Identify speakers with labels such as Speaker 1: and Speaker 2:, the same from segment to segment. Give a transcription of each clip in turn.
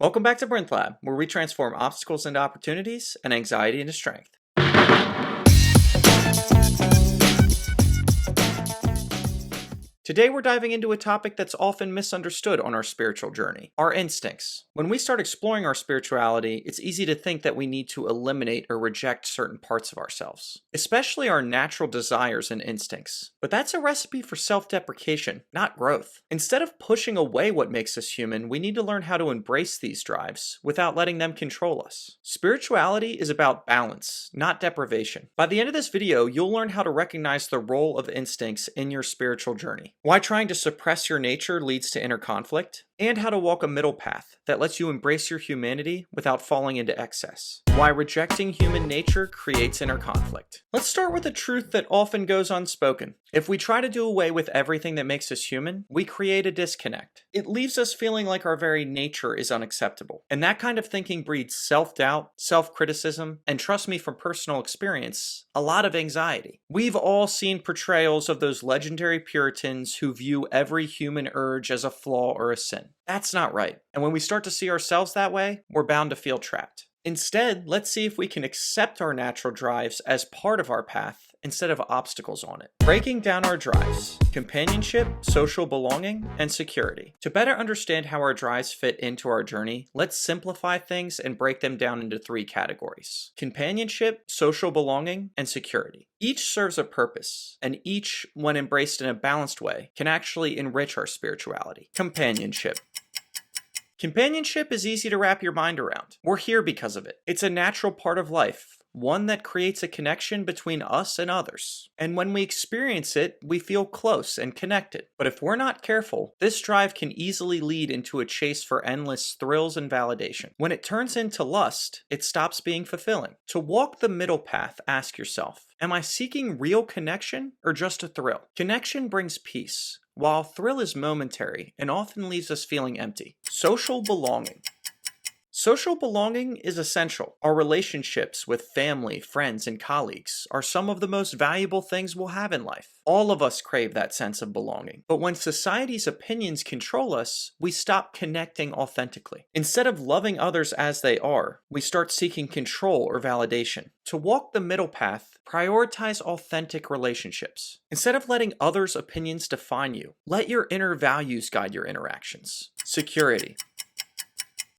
Speaker 1: Welcome back to Brinth Lab, where we transform obstacles into opportunities and anxiety into strength. Today we're diving into a topic that's often misunderstood on our spiritual journey, our instincts. When we start exploring our spirituality, it's easy to think that we need to eliminate or reject certain parts of ourselves, especially our natural desires and instincts. But that's a recipe for self-deprecation, not growth. Instead of pushing away what makes us human, we need to learn how to embrace these drives without letting them control us. Spirituality is about balance, not deprivation. By the end of this video, you'll learn how to recognize the role of instincts in your spiritual journey, why trying to suppress your nature leads to inner conflict, and how to walk a middle path that lets you embrace your humanity without falling into excess. Why rejecting human nature creates inner conflict. Let's start with a truth that often goes unspoken. If we try to do away with everything that makes us human, we create a disconnect. It leaves us feeling like our very nature is unacceptable. And that kind of thinking breeds self-doubt, self-criticism, and trust me from personal experience, a lot of anxiety. We've all seen portrayals of those legendary Puritans who view every human urge as a flaw or a sin. That's not right. And when we start to see ourselves that way, we're bound to feel trapped. Instead, let's see if we can accept our natural drives as part of our path instead of obstacles on it. Breaking down our drives: companionship, social belonging, and security. To better understand how our drives fit into our journey, let's simplify things and break them down into three categories: companionship, social belonging, and security. Each serves a purpose, and each, when embraced in a balanced way, can actually enrich our spirituality. Companionship. Companionship is easy to wrap your mind around. We're here because of it. It's a natural part of life, one that creates a connection between us and others. And when we experience it, we feel close and connected. But if we're not careful, this drive can easily lead into a chase for endless thrills and validation. When it turns into lust, it stops being fulfilling. To walk the middle path, ask yourself, am I seeking real connection or just a thrill? Connection brings peace, while thrill is momentary and often leaves us feeling empty. Social belonging. Social belonging is essential. Our relationships with family, friends, and colleagues are some of the most valuable things we'll have in life. All of us crave that sense of belonging. But when society's opinions control us, we stop connecting authentically. Instead of loving others as they are, we start seeking control or validation. To walk the middle path, prioritize authentic relationships. Instead of letting others' opinions define you, let your inner values guide your interactions. Security.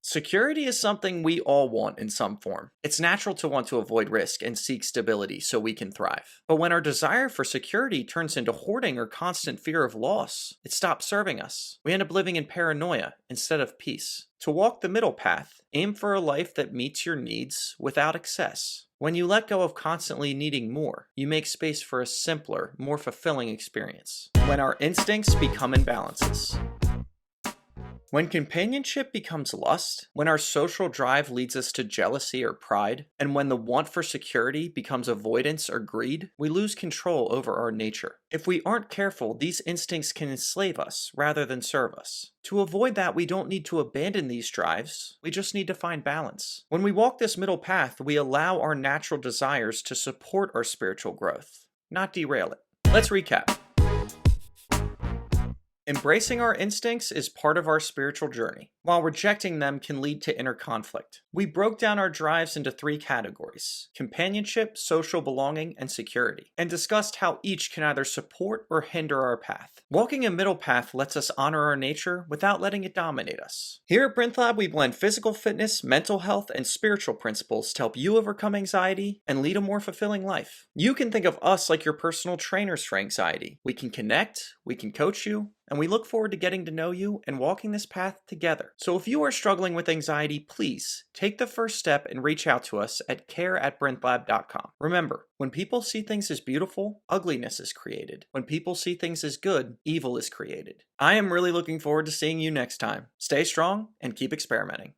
Speaker 1: Security is something we all want in some form. It's natural to want to avoid risk and seek stability so we can thrive. But when our desire for security turns into hoarding or constant fear of loss, it stops serving us. We end up living in paranoia instead of peace. To walk the middle path, aim for a life that meets your needs without excess. When you let go of constantly needing more, you make space for a simpler, more fulfilling experience. When our instincts become imbalances. When companionship becomes lust, when our social drive leads us to jealousy or pride, and when the want for security becomes avoidance or greed, we lose control over our nature. If we aren't careful, these instincts can enslave us rather than serve us. To avoid that, we don't need to abandon these drives, we just need to find balance. When we walk this middle path, we allow our natural desires to support our spiritual growth, not derail it. Let's recap. Embracing our instincts is part of our spiritual journey, while rejecting them can lead to inner conflict. We broke down our drives into three categories: companionship, social belonging, and security, and discussed how each can either support or hinder our path. Walking a middle path lets us honor our nature without letting it dominate us. Here at Brinth Lab, we blend physical fitness, mental health, and spiritual principles to help you overcome anxiety and lead a more fulfilling life. You can think of us like your personal trainers for anxiety. We can connect, we can coach you, and we look forward to getting to know you and walking this path together. So if you are struggling with anxiety, please take the first step and reach out to us at care@brinth-lab.com. Remember, when people see things as beautiful, ugliness is created. When people see things as good, evil is created. I am really looking forward to seeing you next time. Stay strong and keep experimenting.